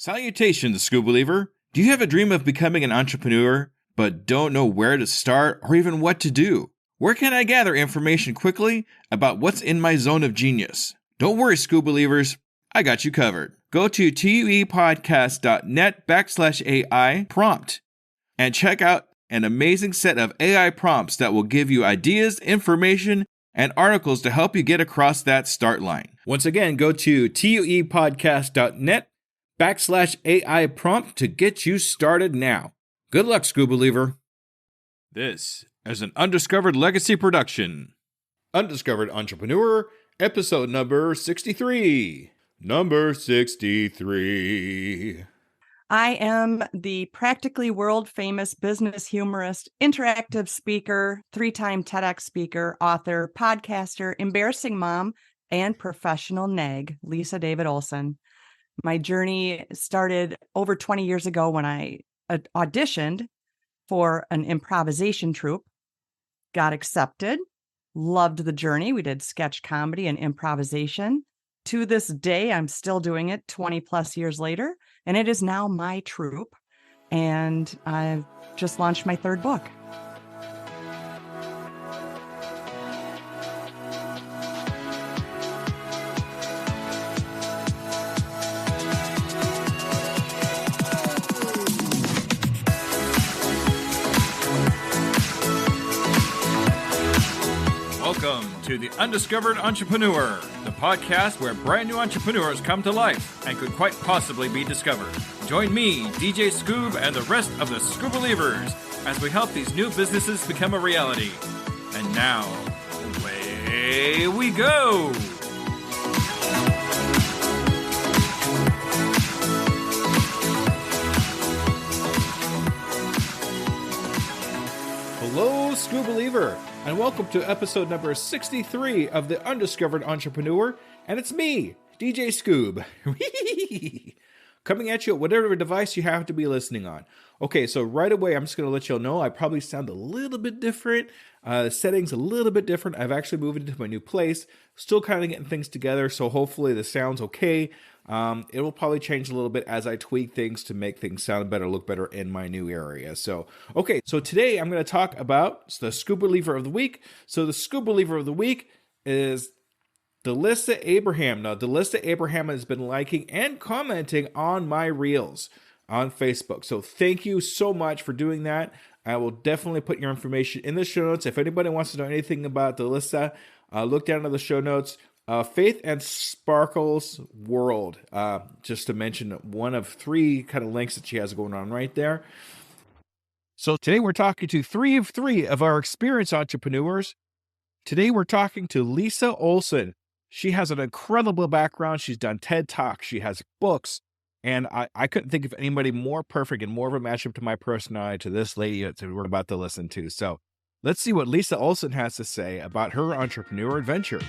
Salutations, Scoob Believer. Do you have a dream of becoming an entrepreneur, but don't know where to start or even what to do? Where can I gather information quickly about what's in my zone of genius? Don't worry, Scoob Believers. I got you covered. Go to tuepodcast.net/AI prompt and check out an amazing set of AI prompts that will give you ideas, information, and articles to help you get across that start line. Once again, go to tuepodcast.net/AI prompt to get you started now. Good luck, Scoob Believer. This is an Undiscovered Legacy production. Undiscovered Entrepreneur, episode number 63. Number 63. I am the practically world-famous business humorist, interactive speaker, 3-time TEDx speaker, author, podcaster, embarrassing mom, and professional nag, Lisa David Olson. My journey started over 20 years ago when I auditioned for an improvisation troupe, got accepted, loved the journey. We did sketch comedy and improvisation. To this day, I'm still doing it 20 plus years later, and it is now my troupe. And I've just launched my 3rd book. Welcome to the Undiscovered Entrepreneur, the podcast where brand new entrepreneurs come to life and could quite possibly be discovered. Join me, DJ Skoob, and the rest of the Scoob Believers as we help these new businesses become a reality. And now, away we go! Hello, Scoob Believer, and welcome to episode number 63 of the Undiscovered Entrepreneur, and it's me, DJ Skoob, coming at you at whatever device you have to be listening on. Okay, so right away, I'm just going to let you all know I probably sound a little bit different, the settings a little bit different. I've actually moved into my new place, still kind of getting things together, so hopefully the sound's okay. It will probably change a little bit as I tweak things to make things sound better, look better in my new area. So today I'm going to talk about the Scoob Believer of the Week. So the Scoob Believer of the Week is Delissa Abraham. Now, Delissa Abraham has been liking and commenting on my reels on Facebook. So thank you so much for doing that. I will definitely put your information in the show notes. If anybody wants to know anything about Delissa, look down to the show notes. Faith and Sparkle's World, just to mention one of 3 kind of links that she has going on right there. So today we're talking to 3 of our experienced entrepreneurs. Today we're talking to Lisa Olson. She has an incredible background. She's done TED Talks. She has books. And I couldn't think of anybody more perfect and more of a matchup to my personality to this lady that we're about to listen to. So let's see what Lisa Olson has to say about her entrepreneur adventure.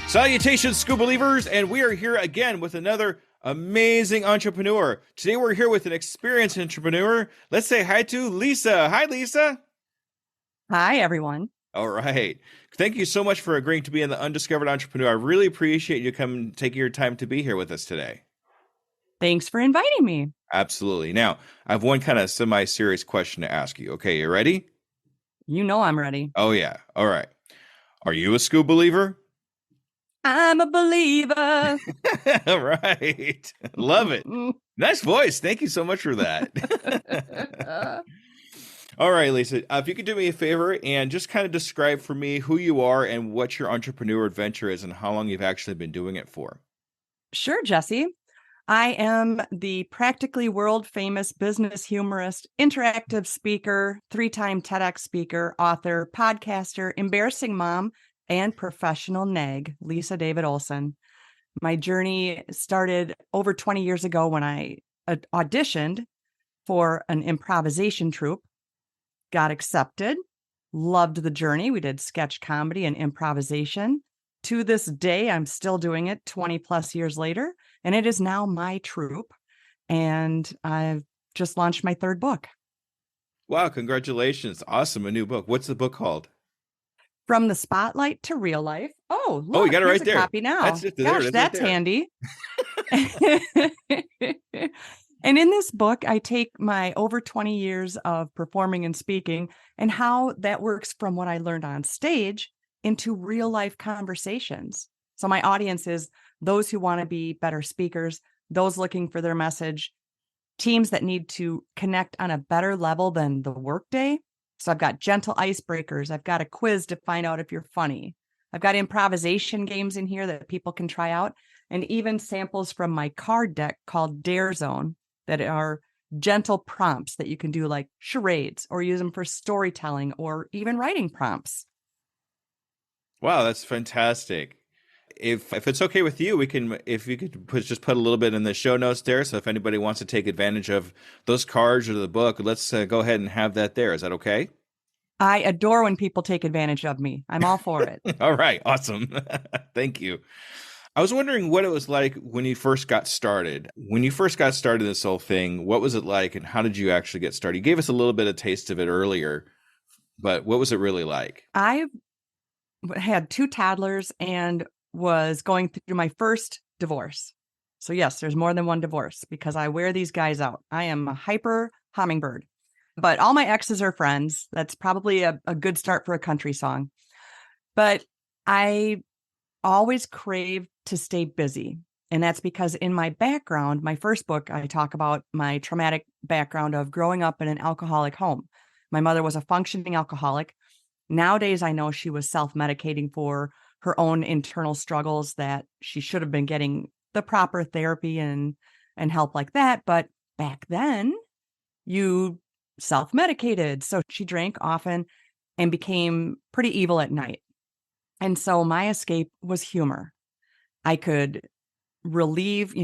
Salutations, Scoob Believers, and we are here again with another amazing entrepreneur. Today we're here with an experienced entrepreneur. Let's say hi to Lisa. Hi, Lisa. Hi, everyone. All right. Thank you so much for agreeing to be in the Undiscovered Entrepreneur. I really appreciate you taking your time to be here with us today. Thanks for inviting me. Absolutely. Now, I have one kind of semi-serious question to ask you. Okay, you ready? You know I'm ready. Oh, yeah. All right. Are you a Scoob Believer? I'm a believer. All right. Love it. Nice voice. Thank you so much for that. All right, Lisa, if you could do me a favor and just kind of describe for me who you are and what your entrepreneur adventure is and how long you've actually been doing it for. Sure, Jesse. I am the practically world-famous business humorist, interactive speaker, 3-time TEDx speaker, author, podcaster, embarrassing mom, and professional nag, Lisa David Olson. My journey started over 20 years ago when I auditioned for an improvisation troupe, got accepted, loved the journey. We did sketch comedy and improvisation. to this day, I'm still doing it 20 plus years later, and it is now my troupe. And I've just launched my third book. Wow, congratulations. Awesome. A new book. What's the book called? From the Spotlight to Real Life. Oh, Oh, you look, got it here's right a there. copy now. That's it. There it Gosh, is right that's there. handy. And in this book, I take my over 20 years of performing and speaking and how that works from what I learned on stage into real life conversations. So my audience is those who want to be better speakers, those looking for their message, teams that need to connect on a better level than the workday. So I've got gentle icebreakers. I've got a quiz to find out if you're funny. I've got improvisation games in here that people can try out, and even samples from my card deck called Dare Zone that are gentle prompts that you can do, like charades, or use them for storytelling or even writing prompts. Wow, that's fantastic. If it's okay with you, we can, if you could just put a little bit in the show notes there. So if anybody wants to take advantage of those cards or the book, let's go ahead and have that there. Is that okay? I adore when people take advantage of me. I'm all for it. All right. Awesome. Thank you. I was wondering what it was like when you first got started. When you first got started this whole thing, what was it like and how did you actually get started? You gave us a little bit of taste of it earlier, but what was it really like? I had two toddlers and was going through my first divorce. So yes, there's more than one divorce because I wear these guys out. I am a hyper hummingbird, but all my exes are friends. That's probably a good start for a country song. But I always crave to stay busy. And that's because in my background, my first book, I talk about my traumatic background of growing up in an alcoholic home. My mother was a functioning alcoholic. Nowadays, I know she was self-medicating for her own internal struggles, that she should have been getting the proper therapy and help like that. But back then, you self-medicated. So she drank often and became pretty evil at night. And so my escape was humor. I could relieve,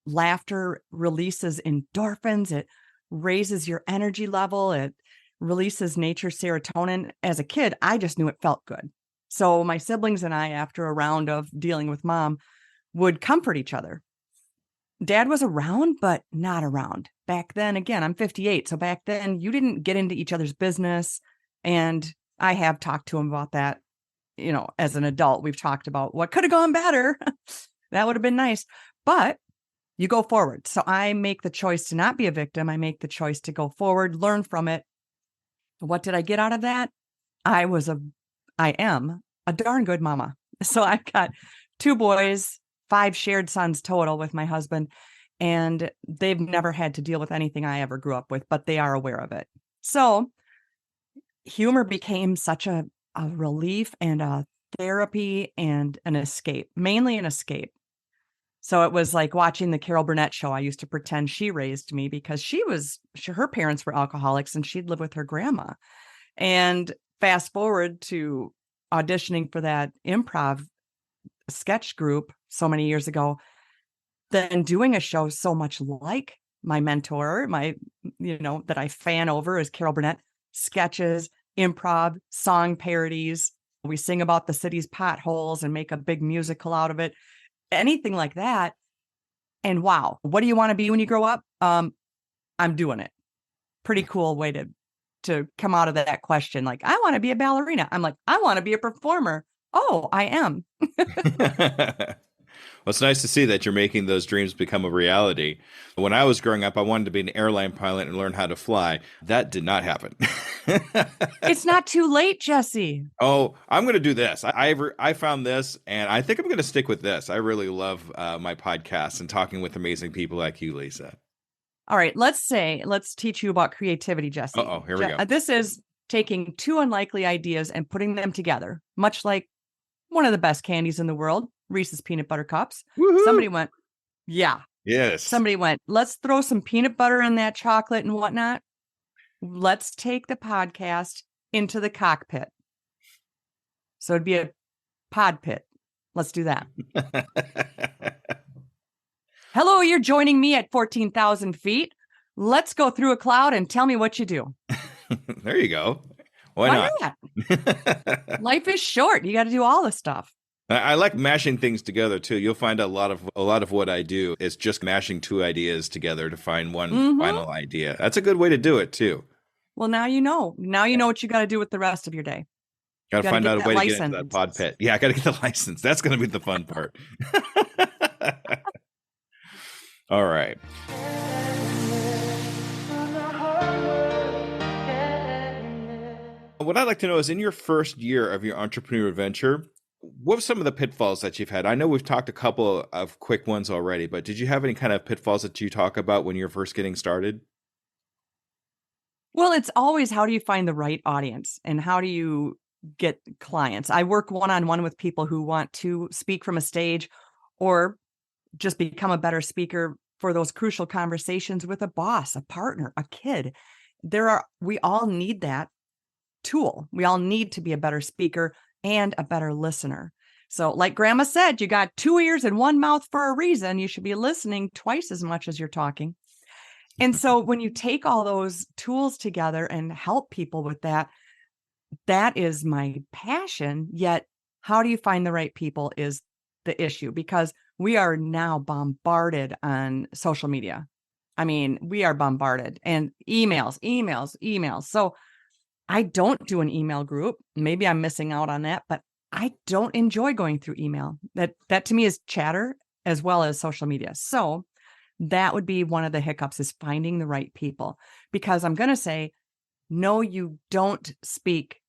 laughter releases endorphins. It raises your energy level. It releases nature's serotonin. As a kid, I just knew it felt good. So my siblings and I, after a round of dealing with mom, would comfort each other. Dad was around, but not around. Back then, again, I'm 58. So back then, you didn't get into each other's business. And I have talked to him about that. As an adult, we've talked about what could have gone better. That would have been nice. But you go forward. So I make the choice to not be a victim. I make the choice to go forward, learn from it. What did I get out of that? I am a darn good mama. So I've got 2 boys, 5 shared sons total with my husband, and they've never had to deal with anything I ever grew up with, but they are aware of it. So humor became such a relief and a therapy and an escape, mainly an escape. So it was like watching the Carol Burnett show. I used to pretend she raised me because her parents were alcoholics and she'd live with her grandma. And fast forward to auditioning for that improv sketch group so many years ago, then doing a show so much like my mentor, that I fan over is Carol Burnett, sketches, improv, song parodies. We sing about the city's potholes and make a big musical out of it. Anything like that. And wow, what do you want to be when you grow up? I'm doing it. Pretty cool way to come out of that question. Like, I want to be a ballerina. I'm like, I want to be a performer. Oh, I am. Well, it's nice to see that you're making those dreams become a reality. When I was growing up, I wanted to be an airline pilot and learn how to fly. That did not happen. It's not too late, Jesse. Oh, I'm going to do this. I found this, and I think I'm going to stick with this. I really love my podcast and talking with amazing people like you, Lisa. All right, let's teach you about creativity, Jesse. Oh, here we go. This is taking 2 unlikely ideas and putting them together, much like one of the best candies in the world, Reese's peanut butter cups. Woohoo! Somebody went, yeah. Yes. Somebody went, let's throw some peanut butter in that chocolate and whatnot. Let's take the podcast into the cockpit. So it'd be a pod pit. Let's do that. Hello, you're joining me at 14,000 feet. Let's go through a cloud and tell me what you do. There you go. Why not? Life is short. You got to do all the stuff. I like mashing things together too. You'll find a lot of what I do is just mashing two ideas together to find one Mm-hmm. final idea. That's a good way to do it too. Well, now you know. Now you Yeah. know what you got to do with the rest of your day. Got to Got to find get out a that way to get into that license. pod pit. Yeah, I got to get the license. That's going to be the fun part. All right. What I'd like to know is in your first year of your entrepreneurial adventure, what were some of the pitfalls that you've had? I know we've talked a couple of quick ones already, but did you have any kind of pitfalls that you talk about when you're first getting started? Well, it's always how do you find the right audience and how do you get clients? I work one-on-one with people who want to speak from a stage or just become a better speaker for those crucial conversations with a boss, a partner, a kid. We all need that tool. We all need to be a better speaker and a better listener. So, like Grandma said, you got two ears and one mouth for a reason. You should be listening twice as much as you're talking. And so, when you take all those tools together and help people with that, that is my passion. Yet, how do you find the right people is the issue because we are now bombarded on social media. I mean, we are bombarded and emails, emails, emails. So, I don't do an email group. Maybe I'm missing out on that, but I don't enjoy going through email. That to me is chatter as well as social media. So that would be one of the hiccups is finding the right people because I'm going to say, no, you don't speak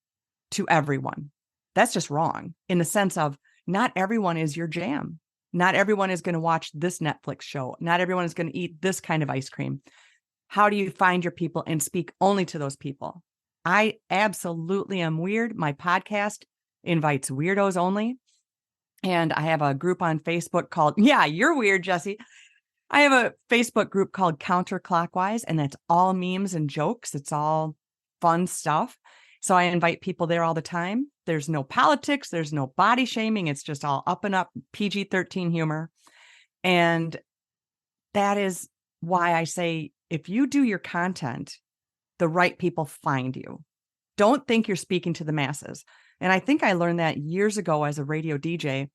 to everyone. That's just wrong in the sense of not everyone is your jam. Not everyone is going to watch this Netflix show. Not everyone is going to eat this kind of ice cream. How do you find your people and speak only to those people? I absolutely am weird. My podcast invites weirdos only. And I have a group on Facebook called, yeah, you're weird, Jesse. I have a Facebook group called Counterclockwise, and that's all memes and jokes. It's all fun stuff. So I invite people there all the time. There's no politics. There's no body shaming. It's just all up and up PG-13 humor. And that is why I say, if you do your content, the right people find you. Don't think you're speaking to the masses. And I think I learned that years ago as a radio DJ.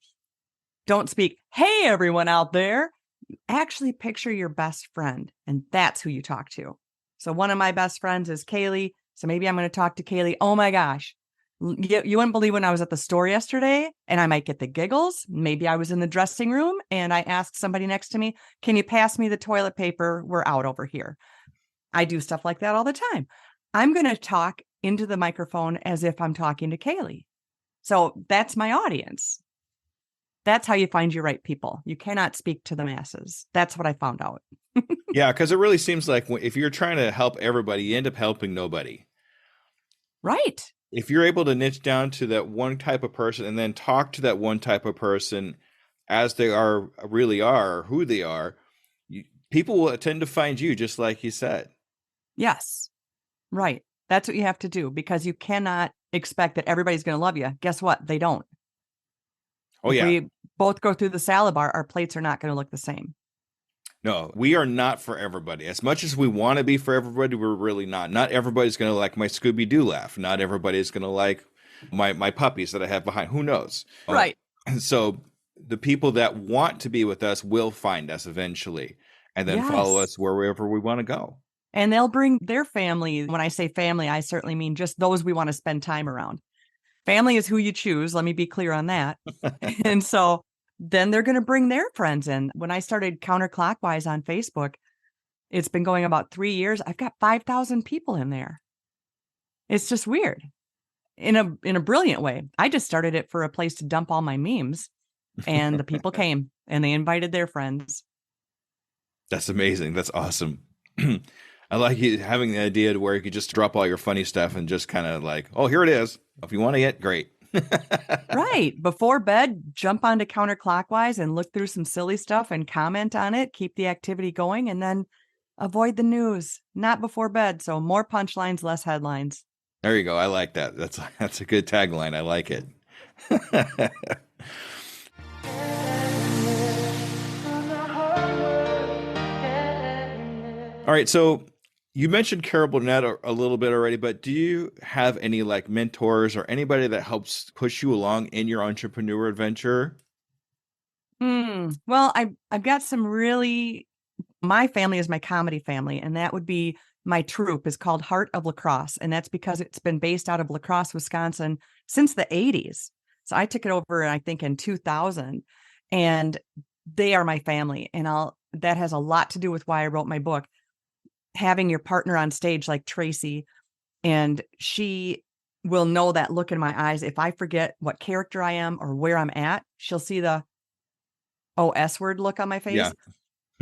Don't speak, hey, everyone out there. You actually picture your best friend, and that's who you talk to. So one of my best friends is Kaylee. So maybe I'm going to talk to Kaylee. Oh my gosh. You wouldn't believe when I was at the store yesterday and I might get the giggles. Maybe I was in the dressing room and I asked somebody next to me, can you pass me the toilet paper? We're out over here. I do stuff like that all the time. I'm going to talk into the microphone as if I'm talking to Kaylee. So that's my audience. That's how you find your right people. You cannot speak to the masses. That's what I found out. Yeah, because it really seems like if you're trying to help everybody, you end up helping nobody. Right. If you're able to niche down to that one type of person and then talk to that one type of person as they really are, who they are, people will tend to find you, just like you said. Yes. Right. That's what you have to do because you cannot expect that everybody's going to love you. Guess what? They don't. Oh, If yeah. we both go through the salad bar, our plates are not going to look the same. No, we are not for everybody. As much as we want to be for everybody, we're really not. Not everybody's going to like my Scooby Doo laugh. Not everybody's going to like my puppies that I have behind. Who knows? Right. So the people that want to be with us will find us eventually and then follow Yes. us wherever we want to go. And they'll bring their family. When I say family, I certainly mean just those we want to spend time around. Family is who you choose. Let me be clear on that. And so then they're going to bring their friends in. When I started Counterclockwise on Facebook, it's been going about 3 years. I've got 5,000 people in there. It's just weird in a brilliant way. I just started it for a place to dump all my memes, and the people came and they invited their friends. That's amazing. That's awesome. I like you having the idea to where you could just drop all your funny stuff and just kind of like, oh, here it is. If you want to get, great. Right. Before bed, jump onto Counterclockwise and look through some silly stuff and comment on it, keep the activity going, and then avoid the news. Not before bed. So more punchlines, less headlines. There you go. I like that. That's a good tagline. I like it. All right. So You mentioned Carol Burnett a little bit already, but do you have any like mentors or anybody that helps push you along in your entrepreneur adventure? Well, I've got some really, my family is my comedy family, and that would be my troupe is called Heart of Lacrosse. And that's because it's been based out of La Crosse, Wisconsin since the 80s. So I took it over, I think, in 2000. And they are my family. And that has a lot to do with why I wrote my book. Having your partner on stage like Tracy, and she will know that look in my eyes. If I forget what character I am or where I'm at, she'll see the S word look on my Yeah. face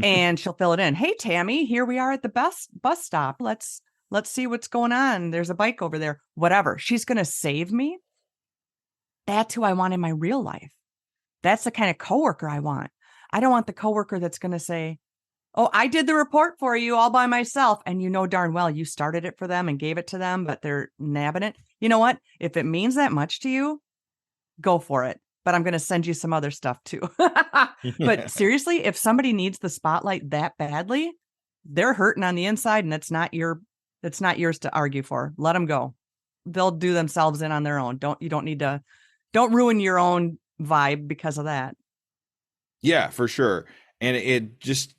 and she'll fill it in. Hey, Tammy, here we are at the bus stop. Let's see what's going on. There's a bike over there, whatever. She's going to save me. That's who I want in my real life. That's the kind of coworker I want. I don't want the coworker that's going to say, oh, I did the report for you all by myself. And you know darn well you started it for them and gave it to them, but they're nabbing it. You know what? If it means that much to you, go for it. But I'm going to send you some other stuff too. But seriously, if somebody needs the spotlight that badly, they're hurting on the inside and it's not yours to argue for. Let them go. They'll do themselves in on their own. Don't ruin your own vibe because of that. Yeah, for sure. And it just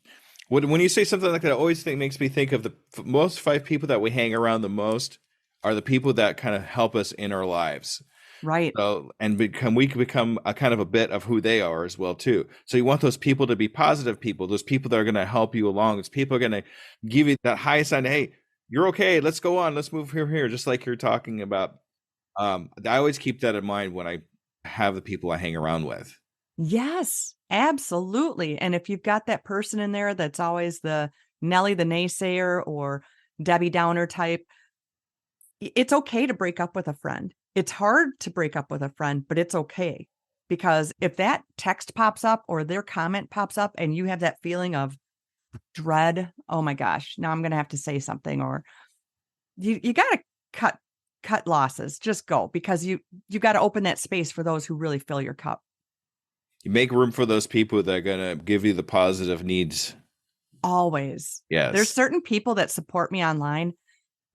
when you say something like that, it always makes me think of the most five people that we hang around the most are the people that kind of help us in our lives. Right. So, and we can become a kind of a bit of who they are as well too. So you want those people to be positive people, those people that are going to help you along. Those people are going to give you that high sign. Hey, you're okay. Let's go on. Let's move here, just like you're talking about. I always keep that in mind when I have the people I hang around with. Yes, absolutely. And if you've got that person in there that's always the Nelly the naysayer or Debbie Downer type, it's okay to break up with a friend. It's hard to break up with a friend, but it's okay. Because if that text pops up or their comment pops up and you have that feeling of dread, oh my gosh, now I'm going to have to say something, or you got to cut losses. Just go, because you got to open that space for those who really fill your cup. You make room for those people that are going to give you the positive needs. Always. Yes. There's certain people that support me online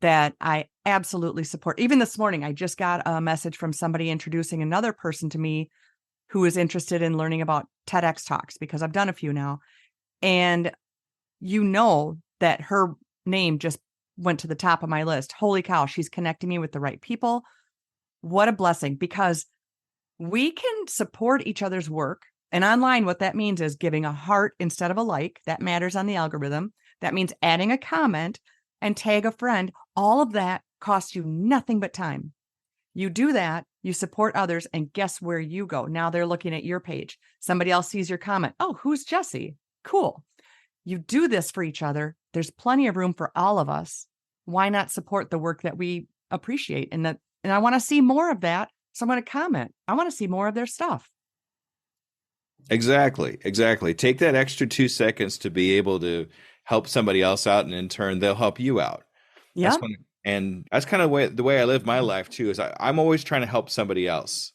that I absolutely support. Even this morning, I just got a message from somebody introducing another person to me who is interested in learning about TEDx talks, because I've done a few now. And you know that her name just went to the top of my list. Holy cow, she's connecting me with the right people. What a blessing, because we can support each other's work. And online, what that means is giving a heart instead of a like. That matters on the algorithm. That means adding a comment and tag a friend. All of that costs you nothing but time. You do that, you support others, and guess where you go? Now they're looking at your page. Somebody else sees your comment. Oh, who's Jesse? Cool. You do this for each other. There's plenty of room for all of us. Why not support the work that we appreciate? And I want to see more of that. So I'm going to comment. I want to see more of their stuff. Exactly. Take that extra 2 seconds to be able to help somebody else out, and in turn, they'll help you out. Yeah. And that's kind of the way I live my life too, is I'm always trying to help somebody else,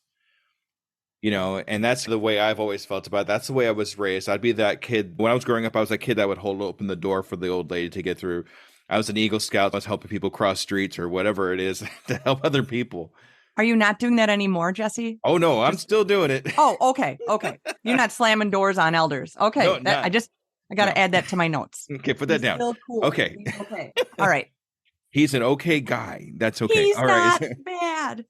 and that's the way I've always felt about it. That's the way I was raised. I'd be that kid. When I was growing up, I was that kid that would hold open the door for the old lady to get through. I was an Eagle Scout. I was helping people cross streets or whatever it is to help other people. Are you not doing that anymore, Jesse? Oh, no, I'm still doing it. Oh, okay. You're not slamming doors on elders. Okay. No, I got to add that to my notes. Okay, put that He's down. Still cool. Okay. He's okay. All right. He's an okay guy. That's okay. He's All not right. bad.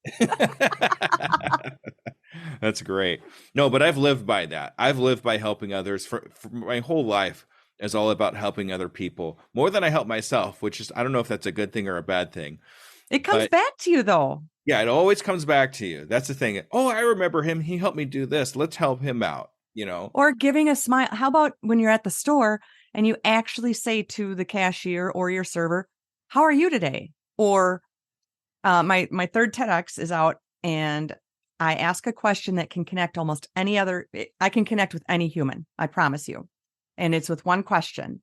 That's great. No, but I've lived by that. I've lived by helping others for my whole life. Is all about helping other people more than I help myself, which is, I don't know if that's a good thing or a bad thing. It comes back to you though. Yeah, it always comes back to you. That's the thing. Oh, I remember him. He helped me do this. Let's help him out, Or giving a smile. How about when you're at the store and you actually say to the cashier or your server, how are you today? Or my third TEDx is out, and I ask a question that can connect almost any other. I can connect with any human. I promise you. And it's with one question.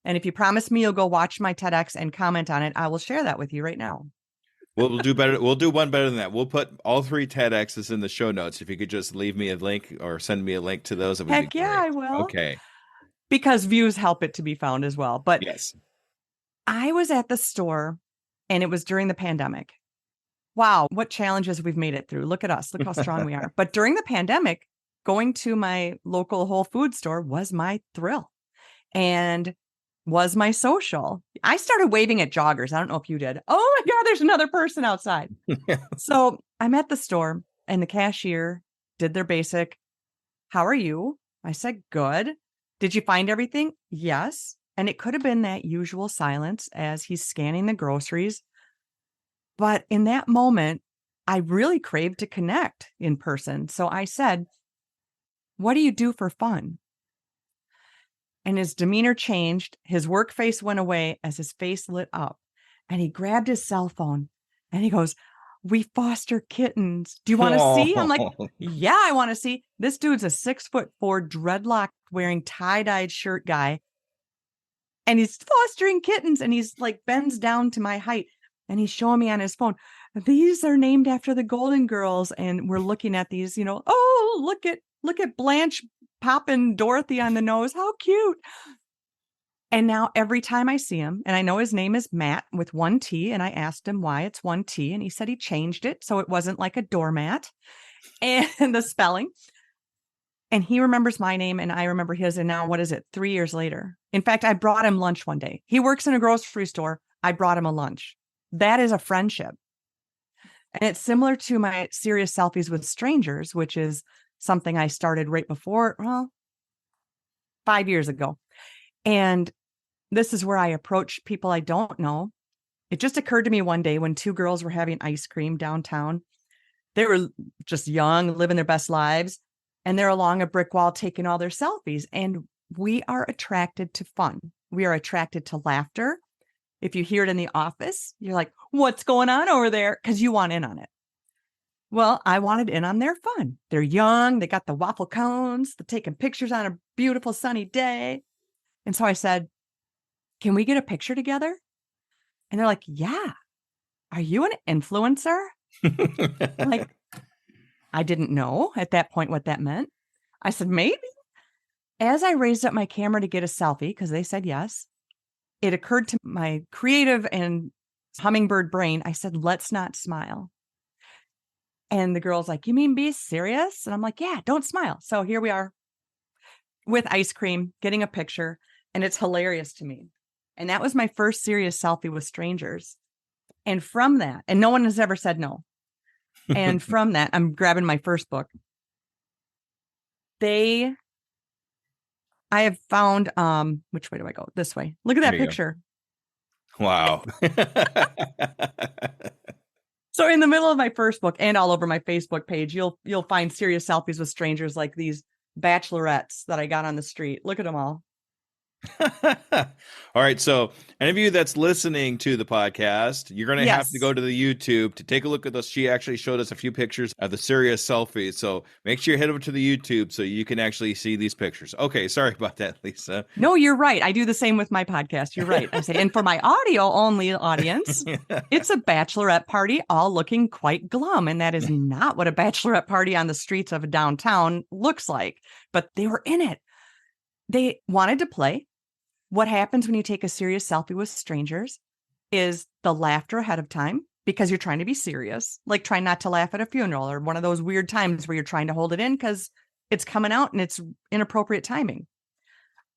And if you promise me you'll go watch my TEDx and comment on it, I will share that with you right now. We'll do better. We'll do one better than that. We'll put all 3 TEDx's in the show notes. If you could just leave me a link or send me a link to those, it would Heck be yeah, great. I will. Okay. Because views help it to be found as well. But yes, I was at the store and it was during the pandemic. Wow, what challenges we've made it through. Look at us. Look how strong we are. But during the pandemic, going to my local Whole Food store was my thrill and was my social. I started waving at joggers. I don't know if you did. Oh my God, there's another person outside. So I'm at the store and the cashier did their basic, how are you? I said, good. Did you find everything? Yes. And it could have been that usual silence as he's scanning the groceries. But in that moment, I really craved to connect in person. So I said, what do you do for fun? And his demeanor changed. His work face went away as his face lit up. And he grabbed his cell phone and he goes, we foster kittens. Do you want to see? I'm like, yeah, I want to see. This dude's a 6'4" dreadlock wearing tie-dyed shirt guy. And he's fostering kittens. And he's like bends down to my height. And he's showing me on his phone, these are named after the Golden Girls. And we're looking at these, oh, look at Blanche popping Dorothy on the nose. How cute. And now every time I see him, and I know his name is Matt with 1 T, and I asked him why it's 1 T, and he said he changed it so it wasn't like a doormat and the spelling. And he remembers my name and I remember his. And now what is it? 3 years later. In fact, I brought him lunch one day. He works in a grocery store. I brought him a lunch. That is a friendship. And it's similar to my serious selfies with strangers, which is something I started right before, 5 years ago. And this is where I approach people I don't know. It just occurred to me one day when 2 girls were having ice cream downtown. They were just young, living their best lives. And they're along a brick wall taking all their selfies. And we are attracted to fun. We are attracted to laughter. If you hear it in the office, you're like, what's going on over there? Because you want in on it. Well, I wanted in on their fun. They're young. They got the waffle cones. They're taking pictures on a beautiful sunny day. And so I said, can we get a picture together? And they're like, yeah. Are you an influencer? Like, I didn't know at that point what that meant. I said, maybe. As I raised up my camera to get a selfie, because they said yes, it occurred to my creative and hummingbird brain. I said, let's not smile. And the girl's like, you mean be serious? And I'm like, yeah, don't smile. So here we are with ice cream, getting a picture. And it's hilarious to me. And that was my first serious selfie with strangers. And from that, and no one has ever said no. And from that, I'm grabbing my first book. I have found, which way do I go? This way. Look at that picture. Wow. So in the middle of my first book and all over my Facebook page, you'll find serious selfies with strangers like these bachelorettes that I got on the street. Look at them all. All right. So any of you that's listening to the podcast, you're going to have to go to the YouTube to take a look at this. She actually showed us a few pictures of the serious selfies. So make sure you head over to the YouTube so you can actually see these pictures. Okay. Sorry about that, Lisa. No, you're right. I do the same with my podcast. You're right. I say, and for my audio only audience, it's a bachelorette party all looking quite glum. And that is not what a bachelorette party on the streets of a downtown looks like, but they were in it. They wanted to play. What happens when you take a serious selfie with strangers is the laughter ahead of time because you're trying to be serious, like trying not to laugh at a funeral or one of those weird times where you're trying to hold it in because it's coming out and it's inappropriate timing.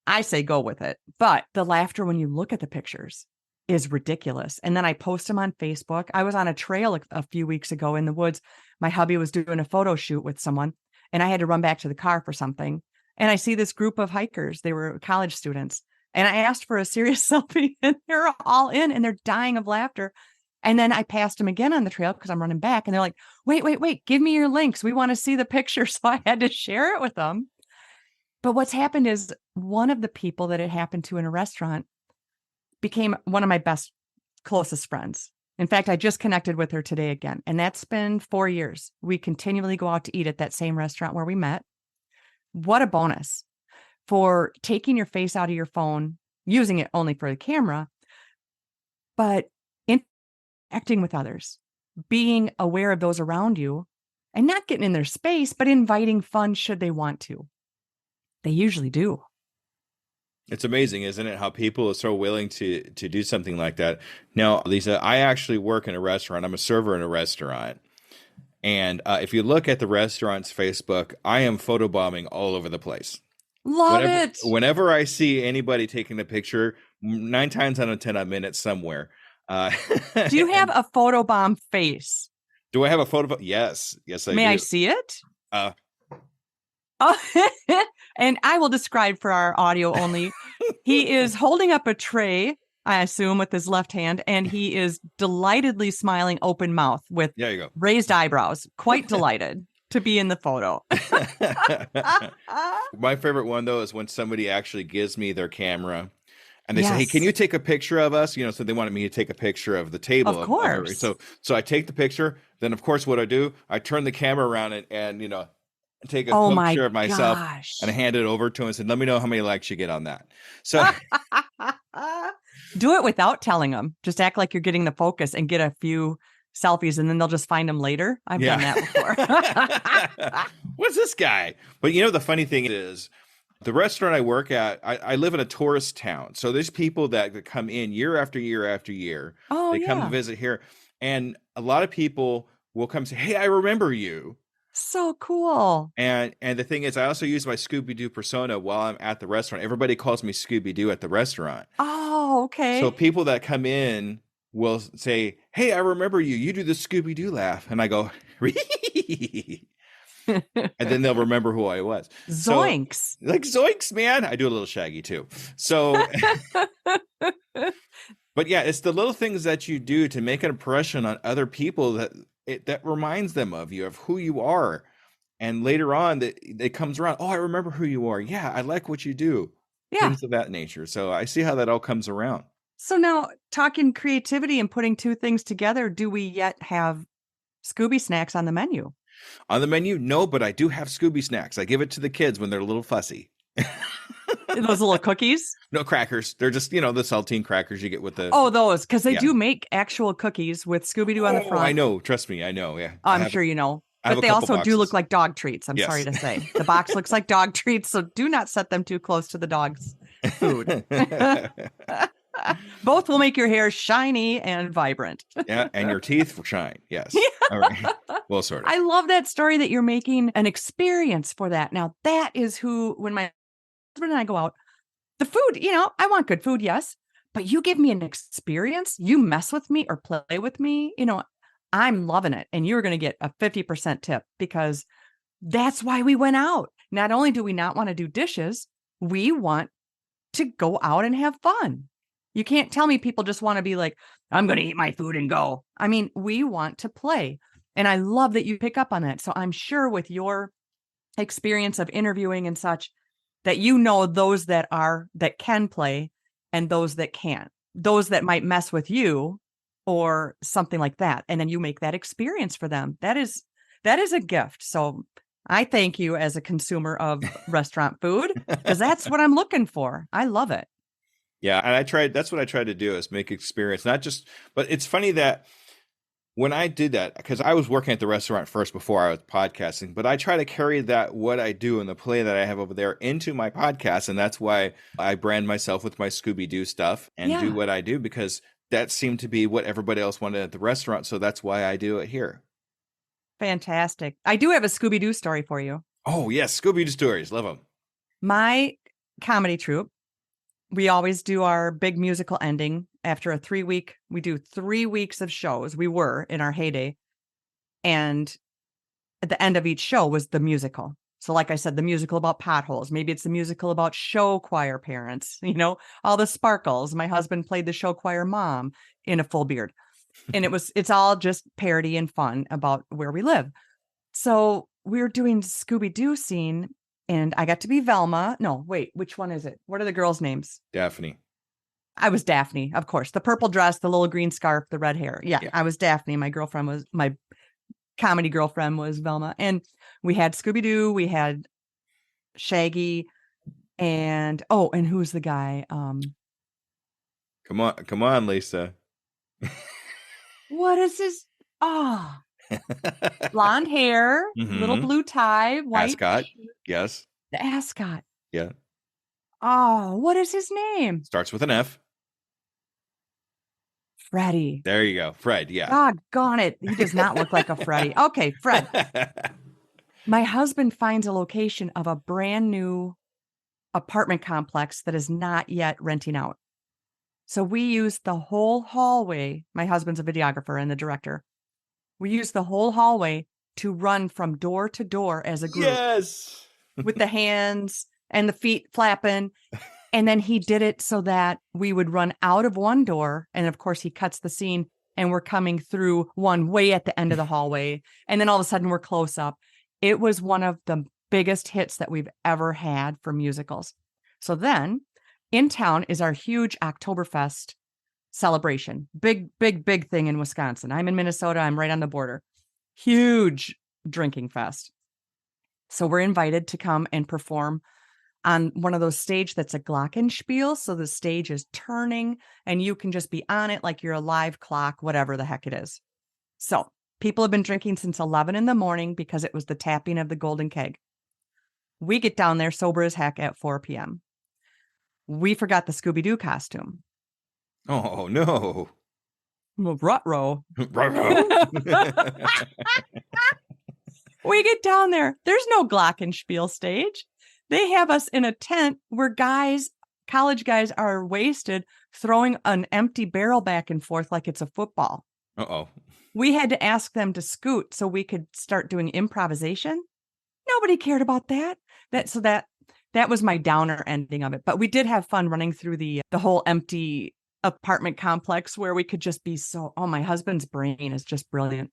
I say go with it. But the laughter when you look at the pictures is ridiculous. And then I post them on Facebook. I was on a trail a few weeks ago in the woods. My hubby was doing a photo shoot with someone and I had to run back to the car for something. And I see this group of hikers. They were college students. And I asked for a serious selfie and they're all in and they're dying of laughter. And then I passed them again on the trail because I'm running back and they're like, wait, give me your links. We want to see the picture. So I had to share it with them. But what's happened is one of the people that it happened to in a restaurant became one of my best, closest friends. In fact, I just connected with her today again. And that's been 4 years. We continually go out to eat at that same restaurant where we met. What a bonus for taking your face out of your phone, using it only for the camera, but interacting with others, being aware of those around you and not getting in their space, but inviting fun should they want to. They usually do. It's amazing, isn't it, how people are so willing to do something like that. Now, Lisa, I actually work in a restaurant. I'm a server in a restaurant. And if you look at the restaurant's Facebook, I am photobombing all over the place. Love Whenever it. whenever I see anybody taking a picture, 9 times out of 10, I'm in it somewhere. Uh, Do you have and a photobomb face? do I have a photo? Yes, yes, I May I do. see it? Uh, Oh, and I will describe for our audio only. He is holding up a tray, I assume, with his left hand, and he is delightedly smiling, open mouth with there you raised eyebrows, quite delighted to be in the photo. go. My favorite one though is when somebody actually gives me their camera and they say, "Hey, can Yes, you take a picture of us?" So they wanted me to take a picture of the table of of everybody. course. So I take the picture. Then of course what I do, I turn the camera around and take a Oh my picture of myself and I gosh. hand it over to him and said, "Let me know how many likes you get on that." So Do it without telling them. Just act like you're getting the focus and get a few selfies, and then they'll just find them later. I've done that yeah. before. What's this guy? But the funny thing is, the restaurant I work at, I live in a tourist town. So there's people that come in year after year after year. Oh, They come to yeah. visit here. And a lot of people will come say, "Hey, I remember you." So cool. And the thing is, I also use my Scooby Doo persona while I'm at the restaurant. Everybody calls me Scooby Doo at the restaurant. Oh, So okay. people that come in will say, "Hey, I remember you. You do the Scooby Doo laugh." And I go, and then they'll remember who I was. So, Zoinks. like, zoinks, man. I do a little Shaggy too. So, but yeah, it's the little things that you do to make an impression on other people that reminds them of you, of who you are. And later on, that it comes around. Oh, I remember who you are. Yeah, I like what you do. Yeah. Things of that nature. So I see how that all comes around. So now, talking creativity and putting two things together, do we yet have Scooby snacks on the menu? On the menu, no, but I do have Scooby snacks. I give it to the kids when they're a little fussy. Those little cookies? No crackers. They're just, the saltine crackers you get with the. Oh, those, because they Yeah. do make actual cookies with Scooby Doo on the Oh, I front. know. Trust me. I know. Yeah. I'm sure you know. I have But a they couple also do look boxes. like dog treats. I'm Yes. sorry to say. The box looks like dog treats, so do not set them too close to the dog's food. Both will make your hair shiny and vibrant. Yeah. And your teeth will shine. Yes. All right. Well, sort of. I love that story that you're making an experience for that. Now, that is who, when my husband and I go out, the food, I want good food, yes, but you give me an experience, you mess with me or play with me, I'm loving it. And you're going to get a 50% tip because that's why we went out. Not only do we not want to do dishes, we want to go out and have fun. You can't tell me people just want to be like, I'm going to eat my food and go. I mean, we want to play. And I love that you pick up on that. So I'm sure with your experience of interviewing and such, that those that can play and those that can't, those that might mess with you or something like that. And then you make that experience for them. That is a gift. So I thank you as a consumer of restaurant food because that's what I'm looking for. I love it. Yeah. And that's what I tried to do, is make experience, not just, but it's funny that when I did that, because I was working at the restaurant first before I was podcasting, but I try to carry what I do and the play that I have over there into my podcast. And that's why I brand myself with my Scooby Doo stuff and do Yeah. what I do, because that seemed to be what everybody else wanted at the restaurant. So that's why I do it here. Fantastic. I do have a Scooby Doo story for you. Oh, yes. Scooby Doo stories. Love them. My comedy troupe, we always do our big musical ending after we do 3 weeks of shows. We were in our heyday. And at the end of each show was the musical. So like I said, the musical about potholes. Maybe it's the musical about show choir parents, all the sparkles. My husband played the show choir mom in a full beard. And it's all just parody and fun about where we live. So we were doing Scooby Doo scene and I got to be Velma. No, wait, which one is it? What are the girls' names? Daphne. I was Daphne, of course. The purple dress, the little green scarf, the red hair. Yeah. I was Daphne. My comedy girlfriend was Velma. And we had Scooby Doo, we had Shaggy, and who's the guy? Come on, Lisa. What is his? Blonde hair, little blue tie, white. Ascot. Yes. The ascot. Yeah. Oh, what is his name? Starts with an F. Freddie. There you go. Fred, yeah. Doggone it. He does not look like a Freddie. Okay, Fred. My husband finds a location of a brand new apartment complex that is not yet renting out. So we used the whole hallway. My husband's a videographer and the director. We used the whole hallway to run from door to door as a group. Yes. With the hands and the feet flapping. And then he did it so that we would run out of one door. And of course, he cuts the scene and we're coming through one way at the end of the hallway. And then all of a sudden we're close up. It was one of the biggest hits that we've ever had for musicals. So then in town is our huge Oktoberfest celebration. Big, big, big thing in Wisconsin. I'm in Minnesota. I'm right on the border. Huge drinking fest. So we're invited to come and perform on one of those stage that's a glockenspiel. So the stage is turning and you can just be on it like you're a live clock, whatever the heck it is. So people have been drinking since 11 in the morning because it was the tapping of the golden keg. We get down there sober as heck at 4 p.m. We forgot the Scooby Doo costume. Oh, no. Well, Rut-row. Ruh-roh. We get down there. There's no glockenspiel stage. They have us in a tent where college guys are wasted, throwing an empty barrel back and forth like it's a football. Uh-oh. We had to ask them to scoot so we could start doing improvisation. Nobody cared about that. That was my downer ending of it. But we did have fun running through the whole empty apartment complex where we could just be my husband's brain is just brilliant.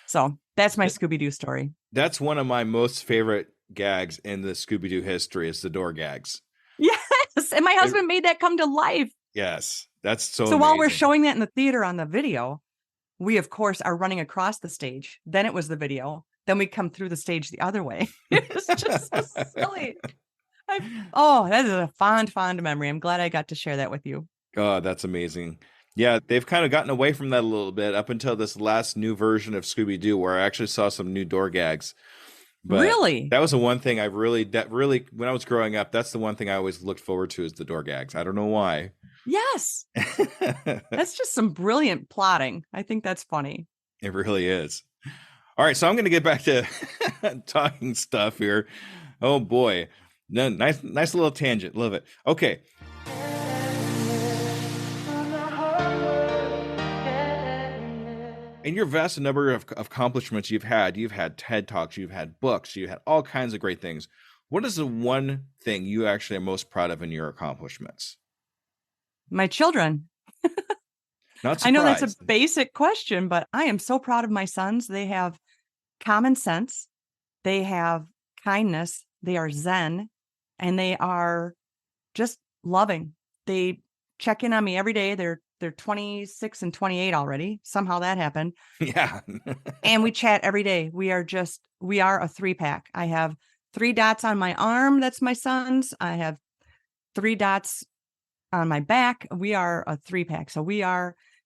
So that's my Scooby Doo story. That's one of my most favorite gags in the Scooby Doo history is the door gags. Yes. And my husband made that come to life. Yes. That's so So while we're amazing. showing that in the theater on the video, we, of course, are running across the stage. Then it was the video. Then we come through the stage the other way. It was just so silly. That is a fond memory. I'm glad I got to share that with you. Oh, that's amazing. Yeah, they've kind of gotten away from that a little bit up until this last new version of Scooby Doo, where I actually saw some new door gags. But really? that was the one thing when I was growing up, that's the one thing I always looked forward to is the door gags. I don't know why. Yes. That's just some brilliant plotting. I think that's funny. It really is. All right, so I'm going to get back to talking stuff here. Oh boy. No, nice little tangent. Love it. Okay. In your vast number of accomplishments you've had TED Talks, you've had books, you had all kinds of great things. What is the one thing you actually are most proud of in your accomplishments? My children. Not surprised. I know that's a basic question, but I am so proud of my sons. They have common sense. They have kindness. They are Zen, and they are just loving. They check in on me every day. They're 26 and 28 already. Somehow that happened. Yeah. And we chat every day. We are a 3-pack. I have 3 dots on my arm. That's my son's. I have 3 dots on my back. We are a 3-pack. So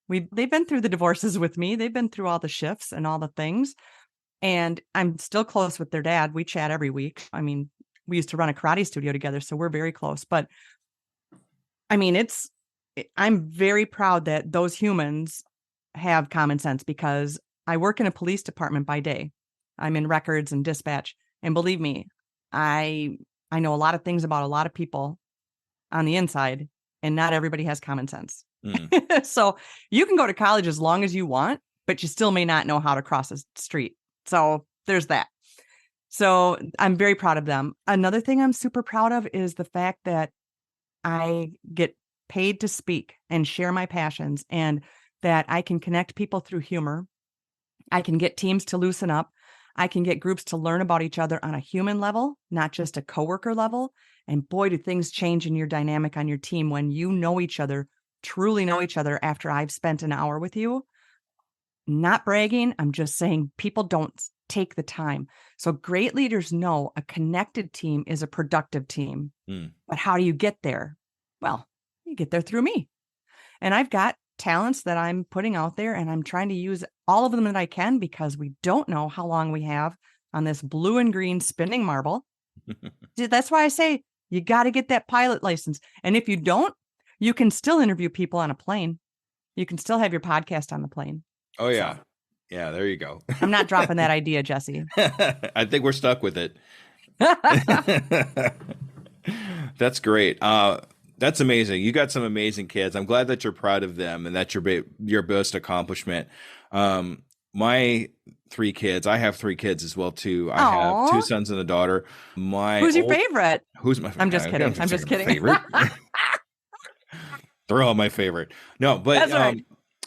they've been through the divorces with me. They've been through all the shifts and all the things. And I'm still close with their dad. We chat every week. I mean, we used to run a karate studio together, so we're very close. But I mean, I'm very proud that those humans have common sense because I work in a police department by day. I'm in records and dispatch. And believe me, I know a lot of things about a lot of people on the inside, and not everybody has common sense. Mm. So you can go to college as long as you want, but you still may not know how to cross a street. So there's that. So I'm very proud of them. Another thing I'm super proud of is the fact that I get paid to speak and share my passions, and that I can connect people through humor. I can get teams to loosen up. I can get groups to learn about each other on a human level, not just a coworker level. And boy, do things change in your dynamic on your team when you know each other, truly know each other after I've spent an hour with you. Not bragging. I'm just saying people don't take the time. So great leaders know a connected team is a productive team. But how do you get there? Well, you get there through me. And I've got talents that I'm putting out there, and I'm trying to use all of them that I can because we don't know how long we have on this blue and green spinning marble. That's why I say You got to get that pilot license. And if you don't, you can still interview people on a plane. You can still have your podcast on the plane. Oh, yeah. So, Yeah, there you go. I'm not dropping that idea, Jesse. I think we're stuck with it. That's great. That's amazing. You got some amazing kids. I'm glad that you're proud of them and that's your best accomplishment. My three kids, I have three kids as well too. I have two Aw. sons and a daughter. Who's your favorite? Who's my? I'm just kidding. I'm just kidding. Favorite. They're all my favorite. No, but That's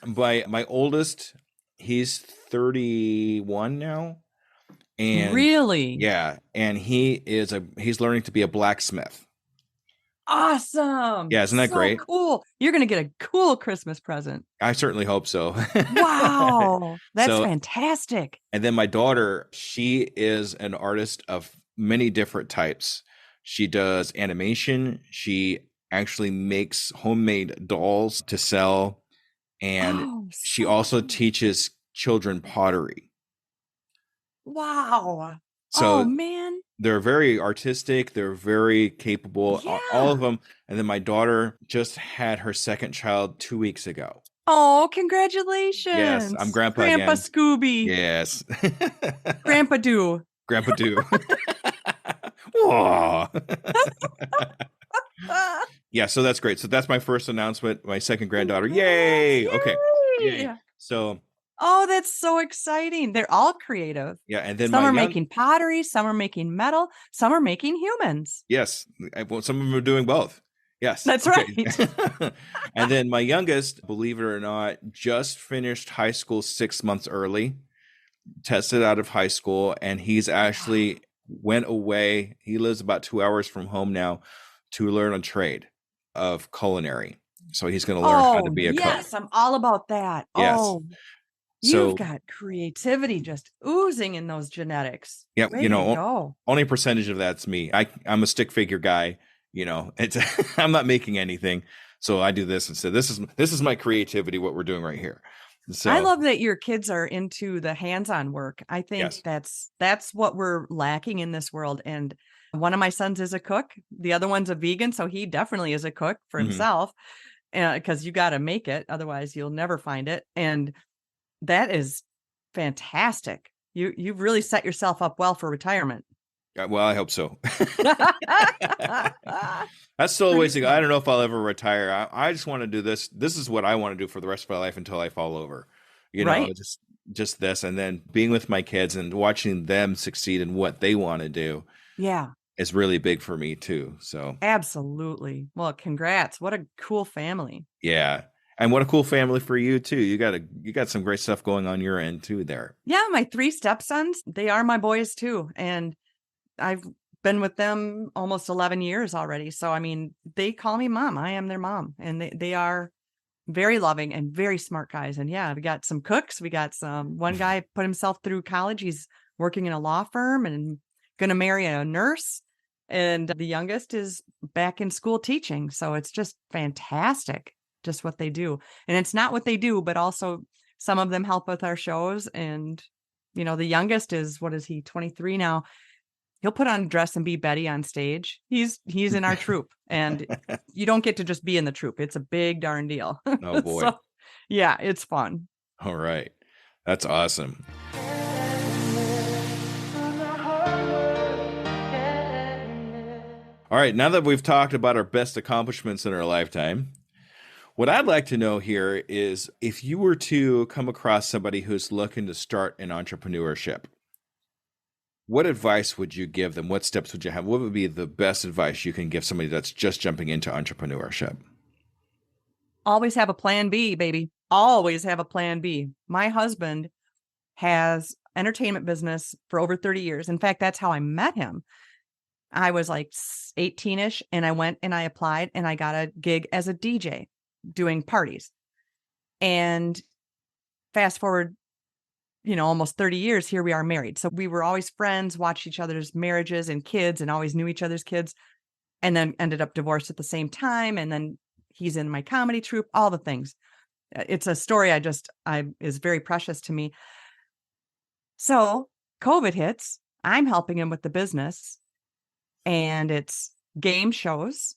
right. my oldest, he's 31 now, and Really? yeah, and he's learning to be a blacksmith. Awesome. Yeah, isn't that So great? cool. You're going to get a cool Christmas present. I certainly hope so. Wow. That's So, fantastic. and then my daughter, she is an artist of many different types. She does animation. She actually makes homemade dolls to sell. And Oh, she so also cool. teaches children pottery. Wow. So Oh, man. they're very artistic. They're very capable, all Yeah. of them. And then my daughter just had her second child 2 weeks ago. Oh, Yes, I'm congratulations. grandpa Grandpa again. Scooby. Yes. Grandpa Doo. Grandpa do. Whoa. Yeah, so that's great. So that's my first announcement. My second granddaughter. Yay. Okay. Yay. Yay. So Oh, that's so exciting. They're all creative. yeah, and then Some my are making pottery, some are making metal, some are making humans. yes, well, some of them are doing both. Yes. That's Okay. right. And then my youngest, believe it or not, just finished high school 6 months early, tested out of high school, and he's actually went away. He lives about 2 hours from home now to learn a trade of culinary. So he's going to learn how to Oh, be a cook. yes, I'm all about that. Yes. Oh, you've So got creativity just oozing in those genetics. yeah, Way to go. only percentage of that's me. I'm a stick figure guy. It's I'm not making anything, so I do this instead. This is my creativity. What we're doing right here. So I love that your kids are into the hands-on work. I think yes. that's what we're lacking in this world. And one of my sons is a cook. The other one's a vegan, so he definitely is a cook for Mhm. himself. Because you got to make it, otherwise you'll never find it. And that is fantastic. You've really set yourself up well for retirement. Well, I hope so. That's still a ways to go. I don't know if I'll ever retire. I just want to do this. This is what I want to do for the rest of my life until I fall over. Right. Just this, and then being with my kids and watching them succeed in what they want to do. Yeah. Is really big for me too. So Absolutely. Well, congrats. What a cool family. yeah. And what a cool family for you too. You got some great stuff going on your end too there. Yeah, my 3 stepsons, they are my boys too. And I've been with them almost 11 years already. So, I mean, they call me mom. I am their mom. And they are very loving and very smart guys. And yeah, we got some cooks. We got one guy put himself through college. He's working in a law firm and going to marry a nurse. And the youngest is back in school teaching. So it's just fantastic, just what they do. And it's not what they do, but also some of them help with our shows. And, the youngest is, what is he, 23 now? He'll put on a dress and be Betty on stage. He's in our troupe, and you don't get to just be in the troupe. It's a big darn deal. Oh boy. So, yeah, it's fun. All right. That's awesome. All right, now that we've talked about our best accomplishments in our lifetime, what I'd like to know here is if you were to come across somebody who's looking to start an entrepreneurship, what advice would you give them? What steps would you have? What would be the best advice you can give somebody that's just jumping into entrepreneurship? Always have a plan B, baby. Always have a plan B. My husband has entertainment business for over 30 years. In fact, that's how I met him. I was like 18-ish, and I went and I applied and I got a gig as a DJ doing parties. And fast forward, almost 30 years, here we are married. So we were always friends, watched each other's marriages and kids, and always knew each other's kids, and then ended up divorced at the same time. And then he's in my comedy troupe, all the things. It's a story is very precious to me. So COVID hits, I'm helping him with the business, and it's game shows.